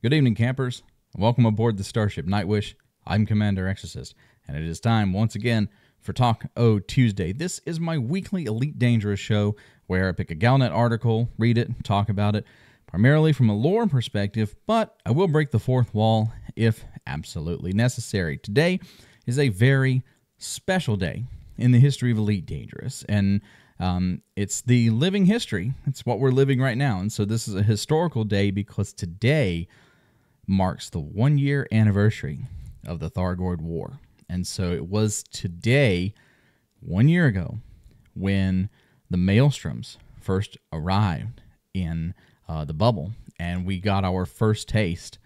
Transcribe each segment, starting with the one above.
Good evening, campers. Welcome aboard the Starship Nightwish. I'm Commander Exorcist, and it is time once again for Talk O Tuesday. This is my weekly Elite Dangerous show where I pick a Galnet article, read it, talk about it, primarily from a lore perspective, but I will break the fourth wall if absolutely necessary. Today is a very special day in the history of Elite Dangerous, and it's the living history. It's what we're living right now, and so this is a historical day because today marks the 1-year anniversary of the Thargoid War. And so it was today, 1 year ago, when the Maelstroms first arrived in the bubble, and we got our first taste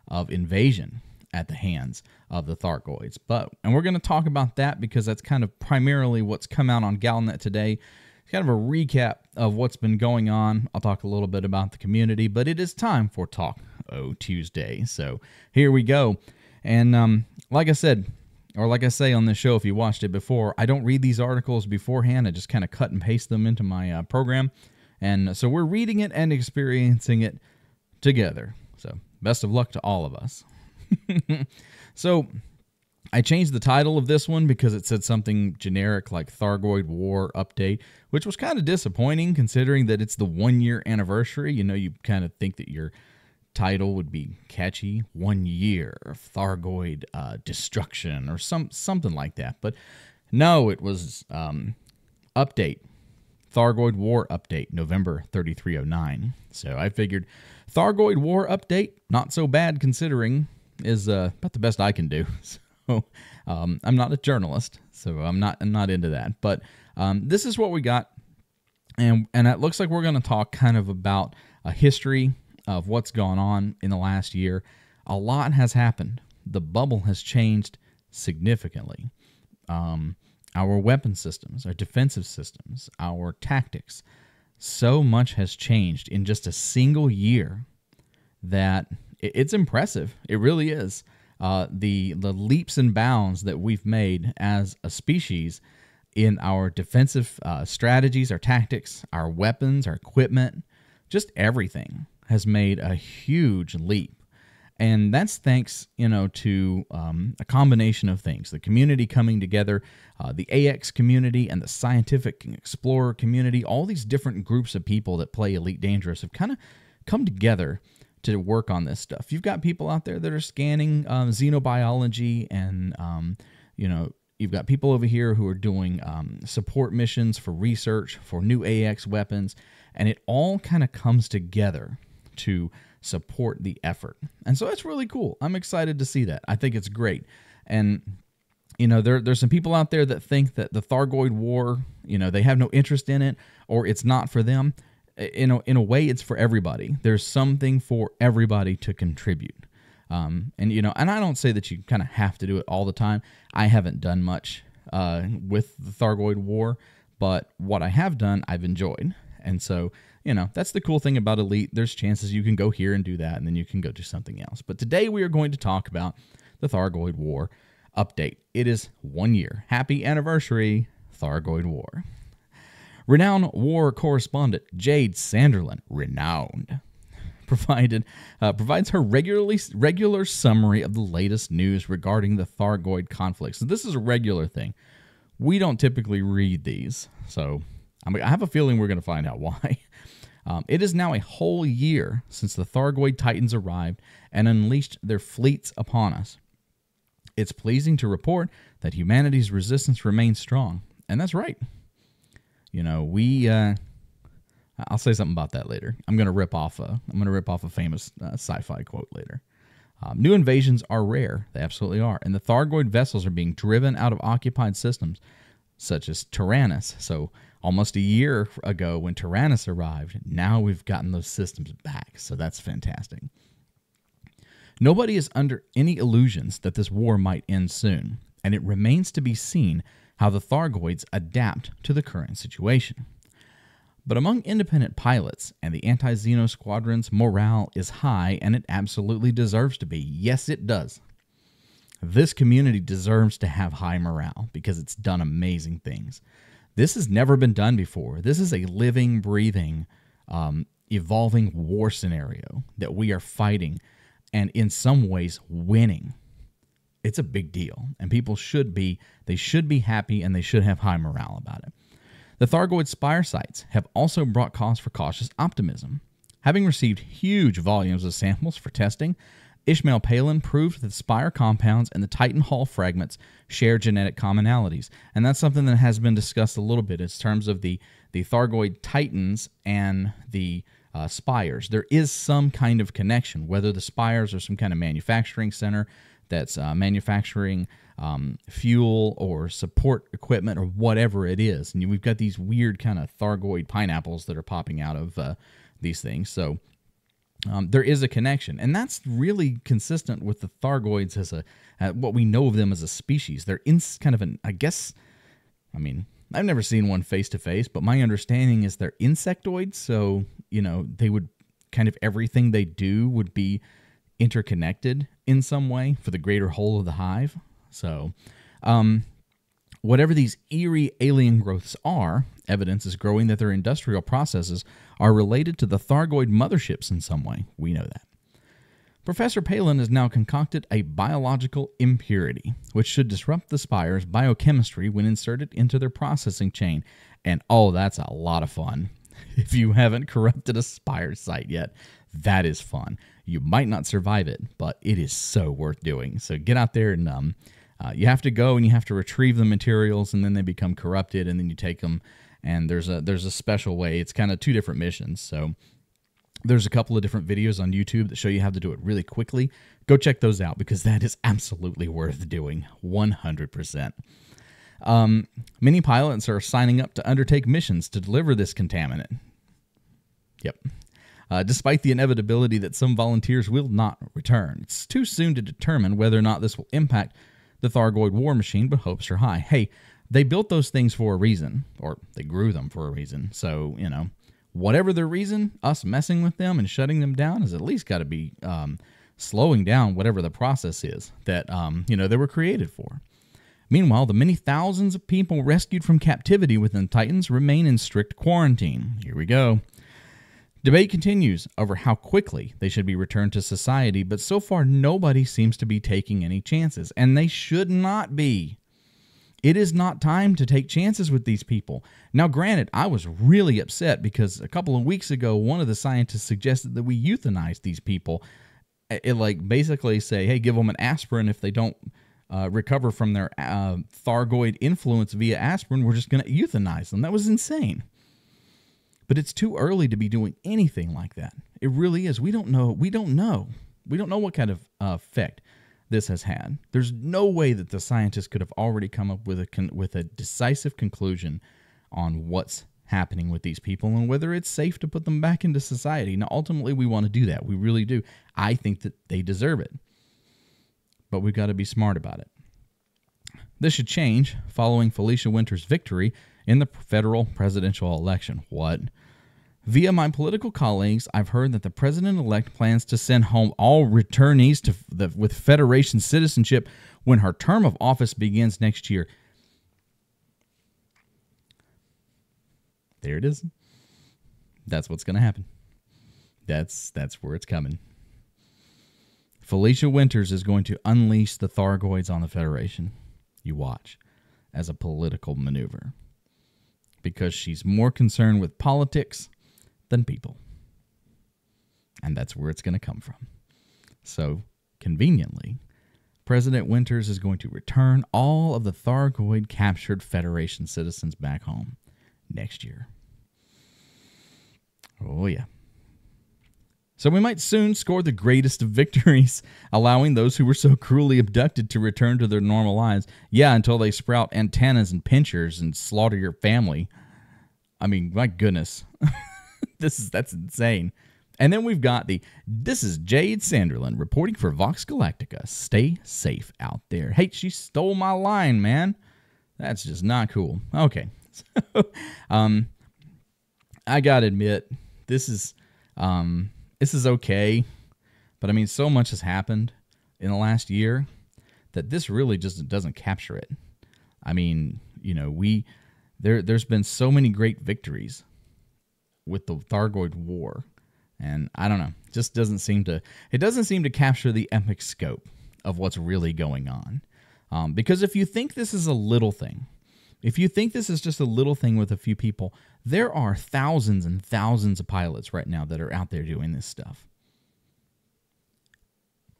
of invasion at the hands of the Thargoids. And we're going to talk about that because that's kind of primarily what's come out on Galnet today. It's kind of a recap of what's been going on. I'll talk a little bit about the community, but it is time for Talk O Tuesday. So here we go. And like I said, or like I say on this show, if you watched it before, I don't read these articles beforehand. I just kind of cut and paste them into my program. And so we're reading it and experiencing it together. So best of luck to all of us. So I changed the title of this one because it said something generic like Thargoid War Update, which was kind of disappointing considering that it's the 1-year anniversary. You know, you kind of think that your title would be catchy, 1 year of Thargoid destruction or something like that. But no, it was Update. Thargoid War Update, November 3309. So I figured Thargoid War Update, not so bad considering, is about the best I can do. So I'm not a journalist, so I'm not into that. But this is what we got, and it looks like we're going to talk kind of about a history of what's gone on in the last year. A lot has happened. The bubble has changed significantly. Our weapon systems, our defensive systems, our tactics, so much has changed in just a single year that it's impressive. It really is. The leaps and bounds that we've made as a species in our defensive strategies, our tactics, our weapons, our equipment, just everything has made a huge leap. And that's thanks, to a combination of things. The community coming together, the AX community and the scientific and explorer community, all these different groups of people that play Elite Dangerous have kind of come together to work on this stuff. You've got people out there that are scanning xenobiology, and you've got people over here who are doing support missions for research for new AX weapons, and it all kind of comes together to support the effort. And so that's really cool. I'm excited to see that. I think it's great. And there's some people out there that think that the Thargoid War, they have no interest in it, or it's not for them. In a way, it's for everybody. There's something for everybody to contribute. And I don't say that you kind of have to do it all the time. I haven't done much with the Thargoid War, but what I have done, I've enjoyed. And so, that's the cool thing about Elite. There's chances you can go here and do that, and then you can go do something else. But today we are going to talk about the Thargoid War Update. It is 1 year. Happy anniversary, Thargoid War. Renowned war correspondent Jade Sanderlin, renowned, provides her regular summary of the latest news regarding the Thargoid conflict. So this is a regular thing. We don't typically read these, so I have a feeling we're going to find out why. It is now a whole year since the Thargoid Titans arrived and unleashed their fleets upon us. It's pleasing to report that humanity's resistance remains strong, and that's right. I'll say something about that later. I'm going to rip off a famous sci-fi quote later. New invasions are rare. They absolutely are. And the Thargoid vessels are being driven out of occupied systems, such as Tyrannus. So almost a year ago when Tyrannus arrived, now we've gotten those systems back. So that's fantastic. Nobody is under any illusions that this war might end soon, and it remains to be seen how the Thargoids adapt to the current situation. But among independent pilots and the anti-Xeno squadrons, morale is high, and it absolutely deserves to be. Yes, it does. This community deserves to have high morale because it's done amazing things. This has never been done before. This is a living, breathing, evolving war scenario that we are fighting and in some ways winning. It's a big deal, and people should be happy, and they should have high morale about it. The Thargoid Spire sites have also brought cause for cautious optimism. Having received huge volumes of samples for testing, Ishmael Palin proved that the Spire compounds and the Titan Hall fragments share genetic commonalities. And that's something that has been discussed a little bit in terms of the Thargoid Titans and the Spires. There is some kind of connection, whether the Spires are some kind of manufacturing center that's manufacturing fuel or support equipment or whatever it is. And we've got these weird kind of Thargoid pineapples that are popping out of these things. So there is a connection, and that's really consistent with the Thargoids as what we know of them as a species. They're in kind of an, I've never seen one face to face, but my understanding is they're insectoids. So, they would kind of everything they do would be interconnected in some way for the greater whole of the hive. So, whatever these eerie alien growths are, evidence is growing that their industrial processes are related to the Thargoid motherships in some way. We know that. Professor Palin has now concocted a biological impurity, which should disrupt the Spire's biochemistry when inserted into their processing chain. And that's a lot of fun. If you haven't corrupted a Spire site yet, that is fun. You might not survive it, but it is so worth doing. So get out there and you have to go and you have to retrieve the materials, and then they become corrupted, and then you take them. And there's a special way. It's kind of two different missions. So there's a couple of different videos on YouTube that show you how to do it really quickly. Go check those out, because that is absolutely worth doing, 100%. Many pilots are signing up to undertake missions to deliver this contaminant. Yep. Despite the inevitability that some volunteers will not return. It's too soon to determine whether or not this will impact the Thargoid war machine, but hopes are high. Hey, they built those things for a reason, or they grew them for a reason. So, whatever the reason, us messing with them and shutting them down has at least got to be slowing down whatever the process is that, they were created for. Meanwhile, the many thousands of people rescued from captivity within Titans remain in strict quarantine. Here we go. Debate continues over how quickly they should be returned to society, but so far nobody seems to be taking any chances, and they should not be. It is not time to take chances with these people. Now, granted, I was really upset because a couple of weeks ago, one of the scientists suggested that we euthanize these people. Basically say, hey, give them an aspirin. If they don't recover from their Thargoid influence via aspirin, we're just going to euthanize them. That was insane. But it's too early to be doing anything like that. It really is. We don't know. We don't know what kind of effect this has had. There's no way that the scientists could have already come up with a decisive conclusion on what's happening with these people and whether it's safe to put them back into society. Now, ultimately, we want to do that. We really do. I think that they deserve it. But we've got to be smart about it. This should change following Felicia Winters' victory in the federal presidential election. What? Via my political colleagues, I've heard that the president-elect plans to send home all returnees with Federation citizenship when her term of office begins next year. There it is. That's what's going to happen. That's where it's coming. Felicia Winters is going to unleash the Thargoids on the Federation. You watch. As a political maneuver. Because she's more concerned with politics than people. And that's where it's going to come from. So, conveniently, President Winters is going to return all of the Thargoid captured Federation citizens back home next year. Oh, yeah. So we might soon score the greatest of victories, allowing those who were so cruelly abducted to return to their normal lives. Yeah, until they sprout antennas and pinchers and slaughter your family. I mean, my goodness. That's insane. And then we've got this is Jade Sanderlin reporting for Vox Galactica. Stay safe out there. Hey, she stole my line, man. That's just not cool. Okay. So, I gotta admit, this is okay. But I mean, so much has happened in the last year that this really just doesn't capture it. I mean, there's been so many great victories with the Thargoid War And I don't know, just doesn't seem to capture the epic scope of what's really going on. Because if you think this is a little thing, if you think this is just a little thing with a few people, there are thousands and thousands of pilots right now that are out there doing this stuff.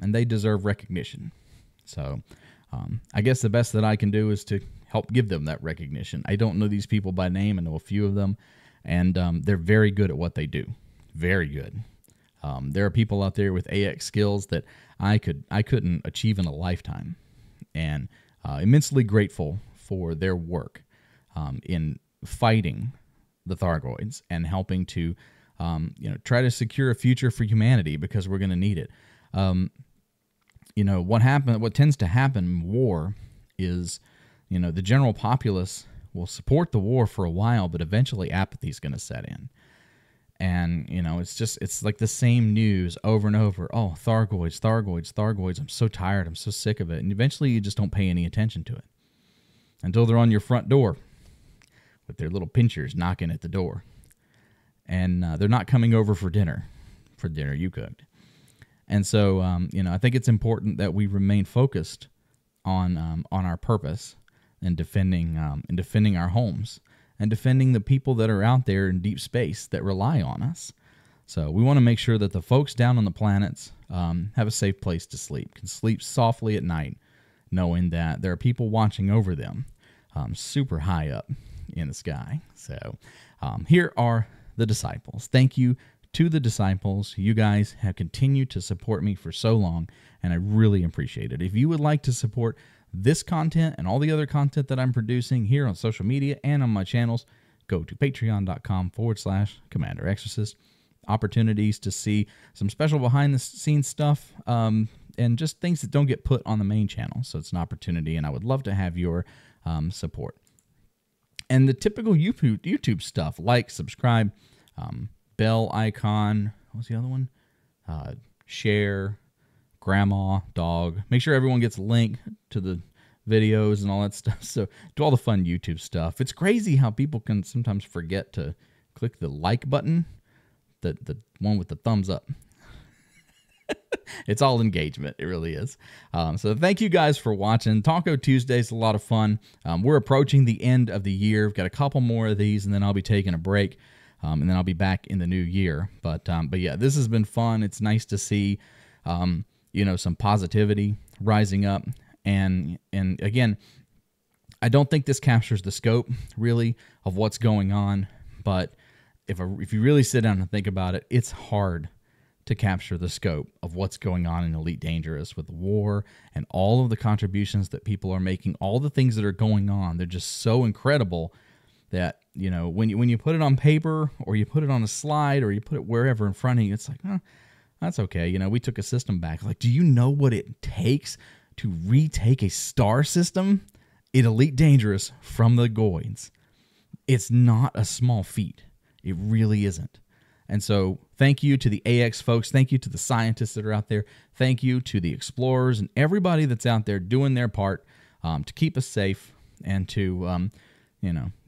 And they deserve recognition. So I guess the best that I can do is to help give them that recognition. I don't know these people by name. I know a few of them, and they're very good at what they do. Very good. There are people out there with AX skills that I couldn't achieve in a lifetime, and immensely grateful for their work in fighting the Thargoids and helping to try to secure a future for humanity, because we're going to need it. What tends to happen in war is, the general populace will support the war for a while, but eventually apathy is going to set in. And, it's like the same news over and over. Oh, Thargoids, Thargoids, Thargoids. I'm so tired. I'm so sick of it. And eventually you just don't pay any attention to it until they're on your front door with their little pinchers knocking at the door. And they're not coming over for dinner you cooked. And so, I think it's important that we remain focused on our purpose and defending our homes and defending the people that are out there in deep space that rely on us. So we want to make sure that the folks down on the planets have a safe place to sleep, can sleep softly at night, knowing that there are people watching over them super high up in the sky. So here are the disciples. Thank you to the disciples. You guys have continued to support me for so long, and I really appreciate it. If you would like to support this content and all the other content that I'm producing here on social media and on my channels, go to patreon.com/Commander Exorcist. Opportunities to see some special behind-the-scenes stuff and just things that don't get put on the main channel. So it's an opportunity, and I would love to have your support. And the typical YouTube stuff, like, subscribe, bell icon, what's the other one? Share, grandma, dog. Make sure everyone gets a link to the videos and all that stuff. So do all the fun YouTube stuff. It's crazy how people can sometimes forget to click the like button, the one with the thumbs up. It's all engagement. It really is. So thank you guys for watching. Taco Tuesday is a lot of fun. We're approaching the end of the year. We've got a couple more of these, and then I'll be taking a break. And then I'll be back in the new year. But yeah, this has been fun. It's nice to see, some positivity rising up. And again, I don't think this captures the scope, really, of what's going on. But if you really sit down and think about it, it's hard to capture the scope of what's going on in Elite Dangerous with war and all of the contributions that people are making, all the things that are going on. They're just so incredible that, when you put it on paper or you put it on a slide or you put it wherever in front of you, it's like, that's okay. We took a system back. Like, do you know what it takes to retake a star system in Elite Dangerous from the Goids? It's not a small feat. It really isn't. And so thank you to the AX folks. Thank you to the scientists that are out there. Thank you to the explorers and everybody that's out there doing their part to keep us safe and to,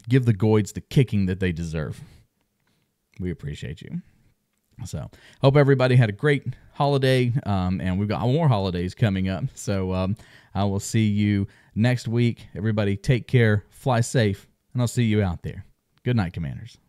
give the Goids the kicking that they deserve. We appreciate you. So hope everybody had a great holiday, and we've got more holidays coming up. So I will see you next week. Everybody take care, fly safe, and I'll see you out there. Good night, Commanders.